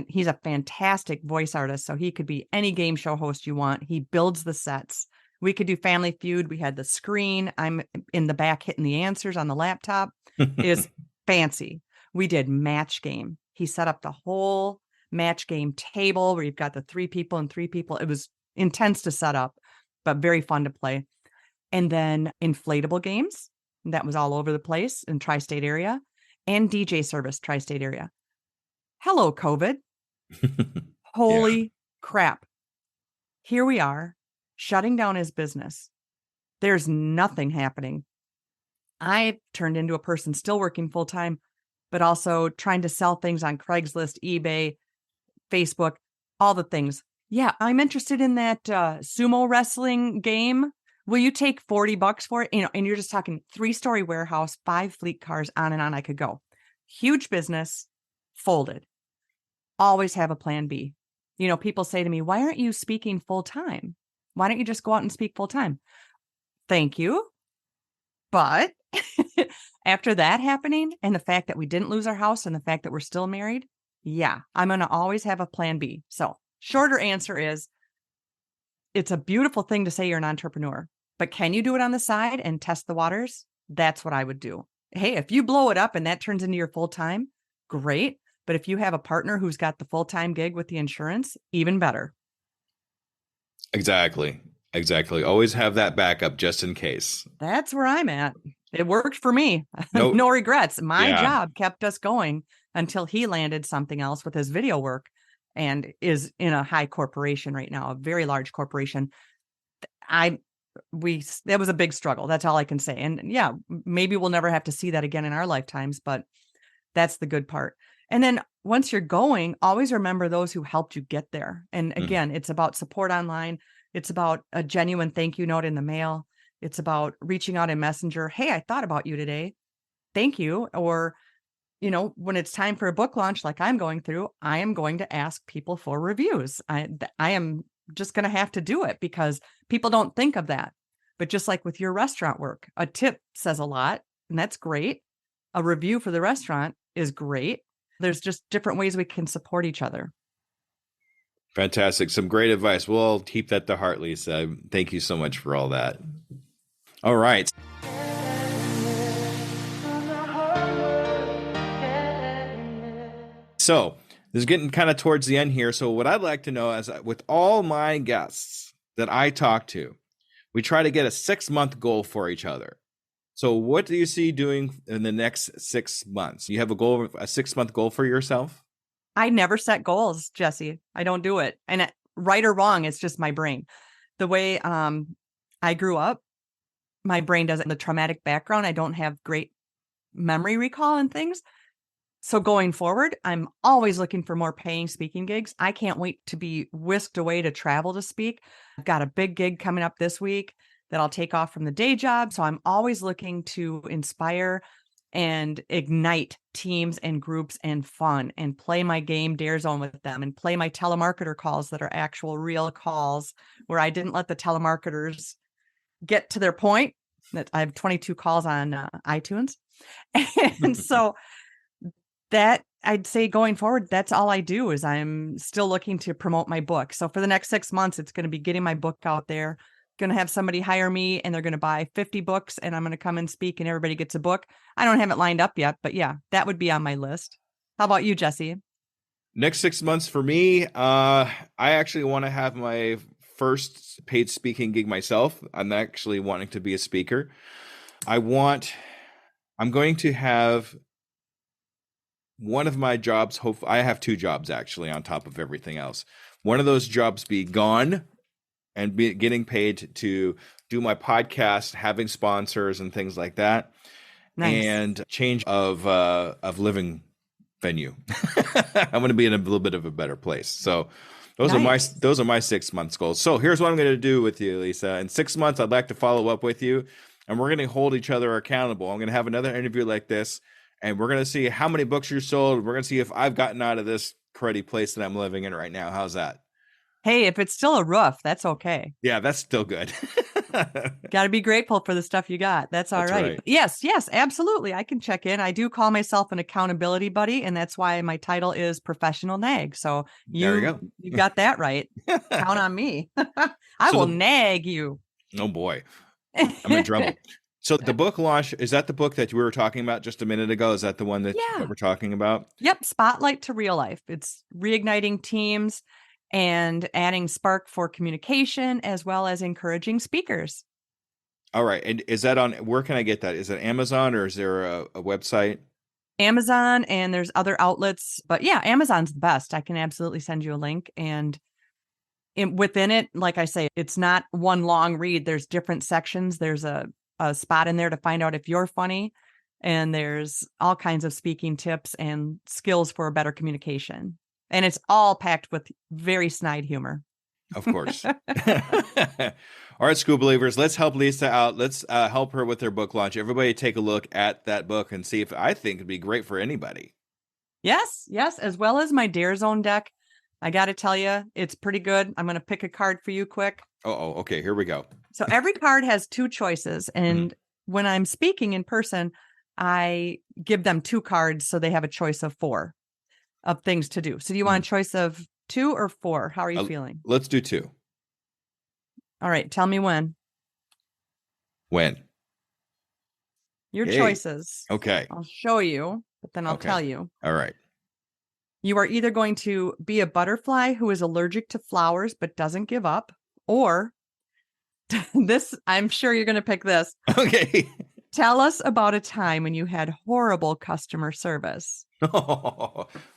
He's a fantastic voice artist, so he could be any game show host you want. He builds the sets. We could do Family Feud. We had the screen. I'm in the back hitting the answers on the laptop. It is fancy. We did match game. He set up the whole match game table where you've got the 3 people and 3 people. It was intense to set up, but very fun to play. And then inflatable games. That was all over the place in tri-state area, and DJ service tri-state area. Hello, COVID. Holy crap. Here we are shutting down his business. There's nothing happening. I turned into a person still working full time, but also trying to sell things on Craigslist, eBay, Facebook, all the things. Yeah, I'm interested in that sumo wrestling game. Will you take $40 for it? And you're just talking 3-story warehouse, 5 fleet cars, on and on I could go. Huge business, folded. Always have a plan B. People say to me, why aren't you speaking full time? Why don't you just go out and speak full time? Thank you. But after that happening and the fact that we didn't lose our house and the fact that we're still married, yeah, I'm going to always have a plan B. So shorter answer is, it's a beautiful thing to say you're an entrepreneur, but can you do it on the side and test the waters? That's what I would do. Hey, if you blow it up and that turns into your full time, great. But if you have a partner who's got the full-time gig with the insurance, even better. Exactly. Always have that backup just in case. That's where I'm at. It worked for me. Nope. No regrets. My job kept us going until he landed something else with his video work and is in a high corporation right now, a very large corporation. That was a big struggle. That's all I can say. And yeah, maybe we'll never have to see that again in our lifetimes, but that's the good part. And then once you're going, always remember those who helped you get there. And again, it's about support online. It's about a genuine thank you note in the mail. It's about reaching out in Messenger. Hey, I thought about you today. Thank you. Or, when it's time for a book launch, like I'm going through, I am going to ask people for reviews. I am just going to have to do it because people don't think of that. But just like with your restaurant work, a tip says a lot, and that's great. A review for the restaurant is great. There's just different ways we can support each other. Fantastic. Some great advice. We'll keep that to heart, Lisa. Thank you so much for all that. All right. So this is getting kind of towards the end here. So what I'd like to know is, with all my guests that I talk to, we try to get a 6-month goal for each other. So what do you see doing in the next 6 months? You have a 6-month goal for yourself? I never set goals, Jesse. I don't do it. And right or wrong, it's just my brain. The way I grew up, my brain doesn't, the traumatic background, I don't have great memory recall and things. So going forward, I'm always looking for more paying speaking gigs. I can't wait to be whisked away to travel to speak. I've got a big gig coming up this week that I'll take off from the day job. So I'm always looking to inspire and ignite teams and groups and fun and play my game Dare Zone with them and play my telemarketer calls that are actual real calls where I didn't let the telemarketers get to their point. That I have 22 calls on iTunes. And so that I'd say going forward, that's all I do is I'm still looking to promote my book. So for the next 6 months, it's going to be getting my book out there. Going to have somebody hire me and they're going to buy 50 books and I'm going to come and speak and everybody gets a book. I don't have it lined up yet, but yeah, that would be on my list. How about you, Jesse? Next 6 months for me, I actually want to have my first paid speaking gig myself. I'm actually wanting to be a speaker. I'm going to have one of my jobs. I have 2 jobs actually on top of everything else. One of those jobs be gone and getting paid to do my podcast, having sponsors and things like that. Nice. And change of living venue. I'm going to be in a little bit of a better place. So those are my 6 months goals. So here's what I'm going to do with you, Lisa. In 6 months, I'd like to follow up with you and we're going to hold each other accountable. I'm going to have another interview like this and we're going to see how many books you sold. We're going to see if I've gotten out of this cruddy place that I'm living in right now. How's that? Hey, if it's still a roof, that's okay. Yeah, that's still good. Got to be grateful for the stuff you got. That's all That's right. right. Yes, yes, absolutely. I can check in. I do call myself an accountability buddy, and that's why my title is professional nag. So There you you got that right. go. Count on me. I So will the nag you. oh boy, I'm in trouble. So the book launch, is that the book that we were talking about just a minute ago? Is that the one that Yeah. we're talking about? Yep. Spotlight to real life. It's reigniting teams and adding spark for communication as well as encouraging speakers. All right. And is that on, where can I get that? Is it Amazon or is there a website? Amazon, and there's other outlets, but yeah, Amazon's the best. I can absolutely send you a link. And within it, like I say, it's not one long read. There's different sections. There's a spot in there to find out if you're funny. And there's all kinds of speaking tips and skills for better communication. And it's all packed with very snide humor. Of course. All right, School Believers, let's help Lisa out. Let's help her with her book launch. Everybody take a look at that book and see if I think it'd be great for anybody. Yes, yes, as well as my Dare Zone deck. I got to tell you, it's pretty good. I'm going to pick a card for you quick. Oh, okay. Here we go. So every card has two choices. And when I'm speaking in person, I give them two cards so they have a choice of four of things to do. So do you want a choice of 2 or 4? How are you feeling? Let's do 2. All right. Tell me when. When? Your Yay. choices. Okay. I'll show you, but then I'll Okay. tell you. All right. You are either going to be a butterfly who is allergic to flowers but doesn't give up, or this, I'm sure you're going to pick this. Okay. Tell us about a time when you had horrible customer service.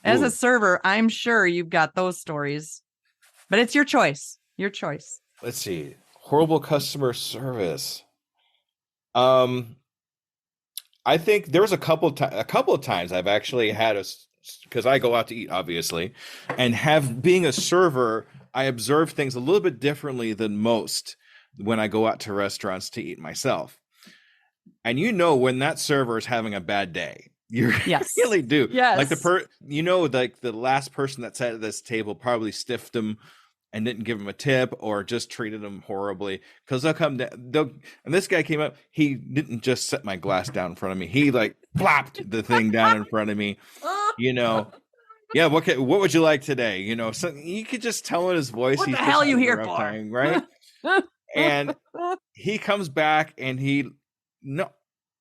As a server, I'm sure you've got those stories, but it's your choice. Your choice. Let's see. Horrible customer service. I think there was a couple of times I've actually had because I go out to eat, obviously, and being a server, I observe things a little bit differently than most when I go out to restaurants to eat myself. And when that server is having a bad day. You really do. Yes. Like like the last person that sat at this table probably stiffed him and didn't give him a tip or just treated him horribly. Because they'll come down, and this guy came up, he didn't just set my glass down in front of me. He like plopped the thing down in front of me. Yeah, what would you like today? So you could just tell in his voice. What the hell are you here for? Time, right? And he comes back and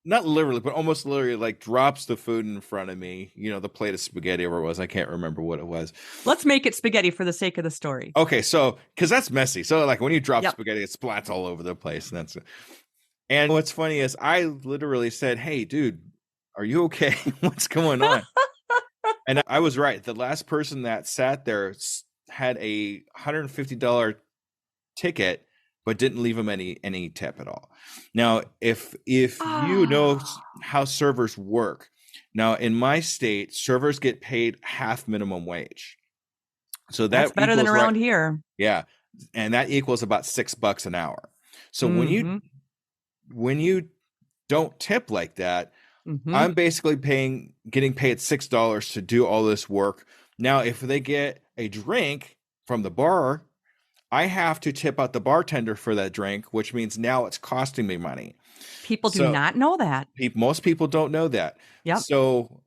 not literally, but almost literally, like drops the food in front of me. The plate of spaghetti or what it was. I can't remember what it was. Let's make it spaghetti for the sake of the story. Okay, so because that's messy. So like when you drop spaghetti, it splats all over the place, and what's funny is I literally said, "Hey, dude, are you okay? What's going on?" And I was right. The last person that sat there had a $150 ticket, but didn't leave him any tip at all. Now, if you know how servers work, now in my state, servers get paid half minimum wage. So that's better than around here. Yeah, and that equals about $6 an hour. So when you don't tip like that, I'm basically getting paid $6 to do all this work. Now, if they get a drink from the bar, I have to tip out the bartender for that drink, which means now it's costing me money. People do not know that. Most people don't know that. Yep. So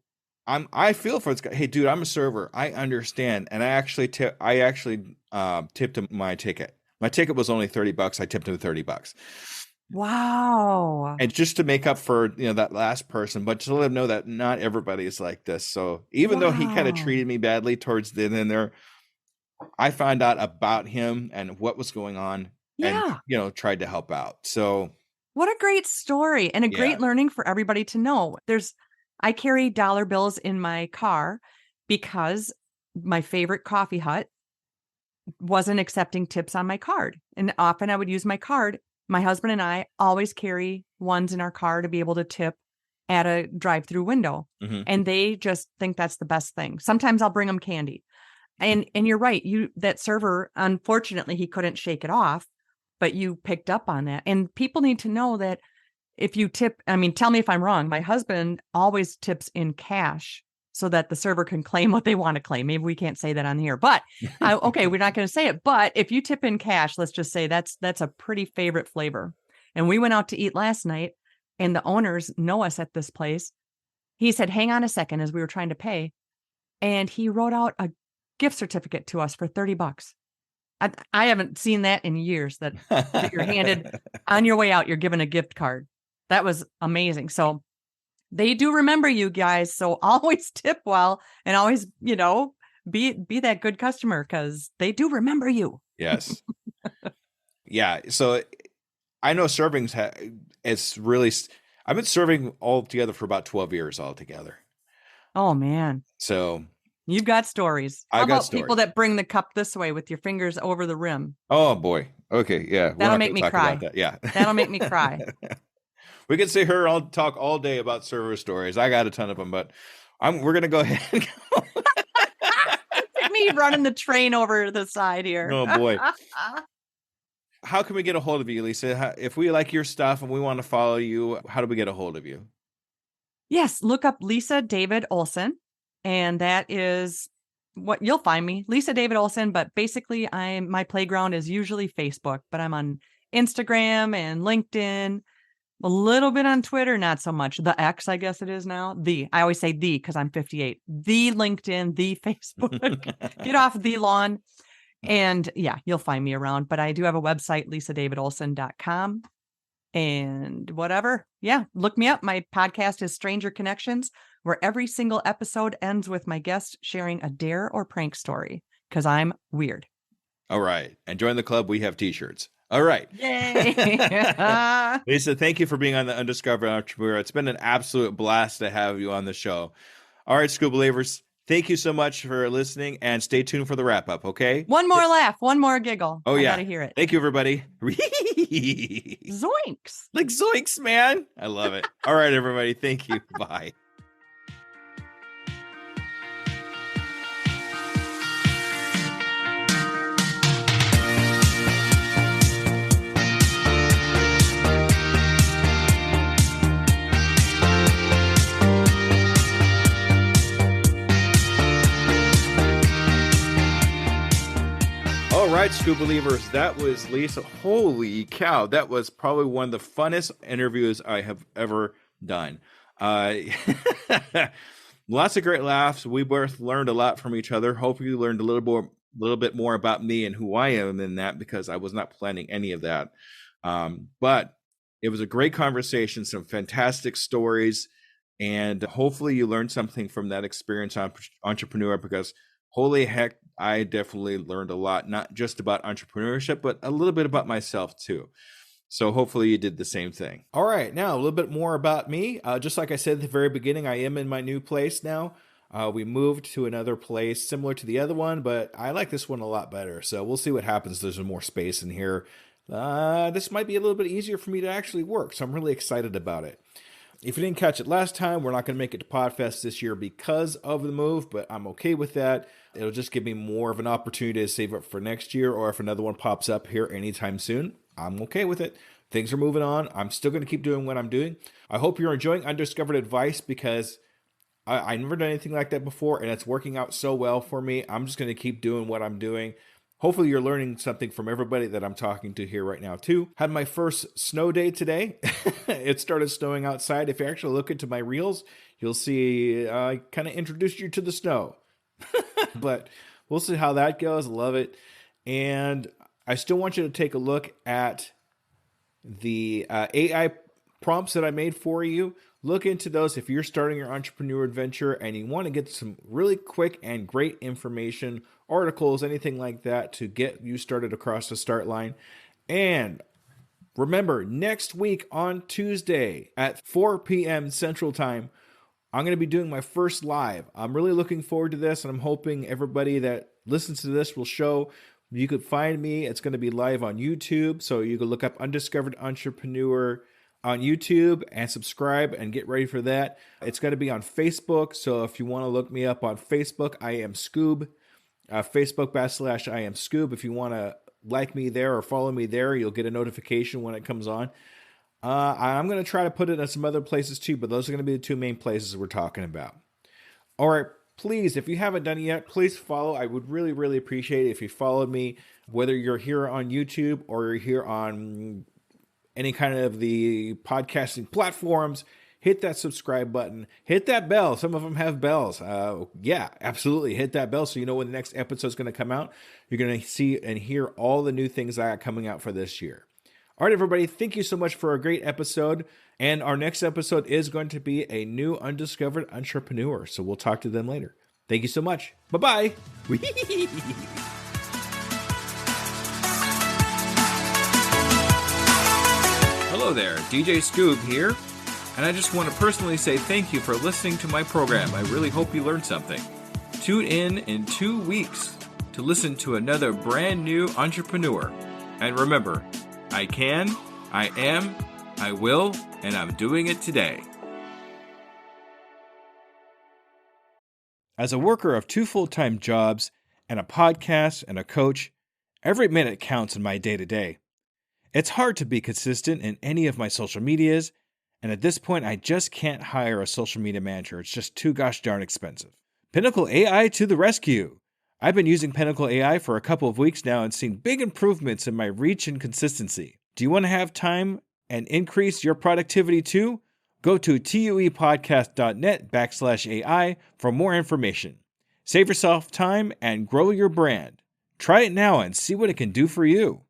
I feel for this guy. Hey, dude, I'm a server. I understand, and I actually tipped him my ticket. My ticket was only $30. I tipped him $30. Wow. And just to make up for that last person, but to let him know that not everybody is like this. So even though he kind of treated me badly towards the end there, I found out about him and what was going on and, tried to help out. So what a great story and a great learning for everybody to know. I carry dollar bills in my car because my favorite coffee hut wasn't accepting tips on my card. And often I would use my card. My husband and I always carry ones in our car to be able to tip at a drive-through window. And they just think that's the best thing. Sometimes I'll bring them candy. And you're right. That server, unfortunately, he couldn't shake it off, but you picked up on that. And people need to know that if you tip, tell me if I'm wrong. My husband always tips in cash. so that the server can claim what they want to claim. Maybe we can't say that on here, but okay, we're not going to say it. But if you tip in cash, let's just say that's a pretty favorite flavor. And we went out to eat last night, and the owners know us at this place. He said, hang on a second, as we were trying to pay. And he wrote out a gift certificate to us for $30. I haven't seen that in years, that you're handed on your way out, you're given a gift card. That was amazing. So they do remember you guys. So always tip well, and always, be that good customer, because they do remember you. Yes. Yeah. So I know serving's it's really, I've been serving all together for about 12 years altogether. Oh man. So you've got stories. How about stories. People that bring the cup this way with your fingers over the rim? Oh boy. Okay. Yeah. That'll make me cry. Yeah. That'll make me cry. We could see her. I'll talk all day about server stories. I got a ton of them, but we're going to go ahead and go. Me running the train over the side here. Oh boy. How can we get a hold of you, Lisa? If we like your stuff and we want to follow you, how do we get a hold of you? Yes. Look up Lisa David Olson. And that is what you'll find me, Lisa David Olson. But basically my playground is usually Facebook, but I'm on Instagram and LinkedIn, a little bit on Twitter, not so much. The X, I guess it is now. I always say because I'm 58, the LinkedIn, the Facebook, get off the lawn. And yeah, you'll find me around, but I do have a website, lisadavidolson.com, and whatever. Yeah. Look me up. My podcast is Stranger Connections, where every single episode ends with my guest sharing a dare or prank story, because I'm weird. All right. And join the club. We have t-shirts. All right. Yay. Lisa, thank you for being on the Undiscovered Entrepreneur. It's been an absolute blast to have you on the show. All right, Skoob believers, thank you so much for listening, and stay tuned for the wrap up. Okay. One more laugh, one more giggle. Oh, yeah. I gotta hear it. Thank you, everybody. Zoinks. Like zoinks, man. I love it. All right, everybody. Thank you. Bye. All right, Skoob believers, that was Lisa. Holy cow. That was probably one of the funnest interviews I have ever done. Lots of great laughs. We both learned a lot from each other. Hopefully you learned a little bit more about me and who I am in that, because I was not planning any of that. But it was a great conversation, some fantastic stories, and hopefully you learned something from that experience on Entrepreneur, because holy heck, I definitely learned a lot, not just about entrepreneurship, but a little bit about myself too. So hopefully you did the same thing. All right, now a little bit more about me. Just like I said at the very beginning, I am in my new place now. We moved to another place similar to the other one, but I like this one a lot better. So we'll see what happens. There's more space in here. This might be a little bit easier for me to actually work, so I'm really excited about it. If you didn't catch it last time, we're not going to make it to Podfest this year because of the move, but I'm okay with that. It'll just give me more of an opportunity to save up for next year, or if another one pops up here anytime soon, I'm okay with it. Things are moving on. I'm still going to keep doing what I'm doing. I hope you're enjoying Undiscovered Advice, because I never done anything like that before, and it's working out so well for me. I'm just going to keep doing what I'm doing. Hopefully you're learning something from everybody that I'm talking to here right now too. Had my first snow day today. It started snowing outside. If you actually look into my reels, you'll see I kind of introduced you to the snow. But we'll see how that goes. Love it. And I still want you to take a look at the AI prompts that I made for you. Look into those if you're starting your entrepreneur adventure and you want to get some really quick and great information, articles, anything like that to get you started across the start line. And remember, next week on Tuesday at 4 p.m. Central Time, I'm going to be doing my first live. I'm really looking forward to this, and I'm hoping everybody that listens to this will show. You could find me. It's going to be live on YouTube, so you can look up Undiscovered Entrepreneur on YouTube and subscribe and get ready for that. It's going to be on Facebook, so if you want to look me up on Facebook, I am Skoob. Facebook / I am Skoob. If you want to like me there or follow me there, you'll get a notification when it comes on. I'm going to try to put it in some other places too, but those are going to be the two main places we're talking about. Or please, if you haven't done it yet, please follow. I would really, really appreciate it if you followed me, whether you're here on YouTube or you're here on any kind of the podcasting platforms. Hit that subscribe button. Hit that bell. Some of them have bells. Yeah, absolutely. Hit that bell so you know when the next episode is going to come out. You're going to see and hear all the new things I got coming out for this year. All right, everybody. Thank you so much for a great episode. And our next episode is going to be a new undiscovered entrepreneur. So we'll talk to them later. Thank you so much. Bye-bye. Hello there. DJ Skoob here. And I just want to personally say thank you for listening to my program. I really hope you learned something. Tune in 2 weeks to listen to another brand new entrepreneur. And remember, I can, I am, I will, and I'm doing it today. As a worker of 2 full-time jobs and a podcast and a coach, every minute counts in my day-to-day. It's hard to be consistent in any of my social medias, and at this point, I just can't hire a social media manager. It's just too gosh darn expensive. Pinnacle AI to the rescue. I've been using Pinnacle AI for a couple of weeks now and seen big improvements in my reach and consistency. Do you want to have time and increase your productivity too? Go to tuepodcast.net/AI for more information. Save yourself time and grow your brand. Try it now and see what it can do for you.